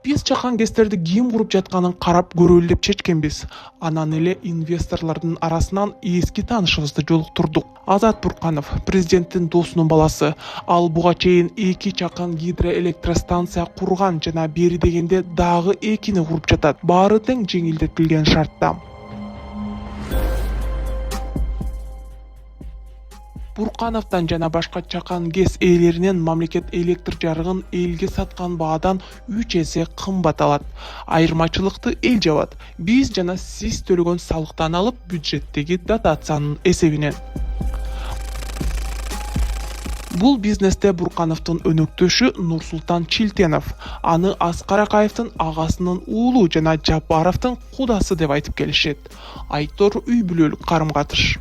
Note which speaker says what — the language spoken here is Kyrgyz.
Speaker 1: Биз чакан ГЭСтерди ким куруп жатканын карап көрөлү деп чечкенбиз. Анан эле инвесторлордун арасынан эски таанышыбызды жолуктурдук. Азат Бурканов, президенттин досунун баласы. Ал буга чейин 2 чакан гидроэлектростанция курган жана бери дегенде дагы 2-ни куруп жатат. Баары тең жеңилдетилген шартта. Буркановдон жана башка чакан ГЭС ээлеринен мамлекет электр жарыгын элге саткан баадан 3 эсе кымбат алат. Айырмачылыкты эл жабат. Биз жана сиз төлөгөн салыктан алып бюджеттеги дотациянын эсебинен. Бул бизнесте Буркановдун өнөктөшү Нурсултан Чилтенов, аны Аскар Акаевдин агасынын уулу жана Жапаровдун кудасы деп айтып келишет. Айтор үй бүлөлүк карым-катыш.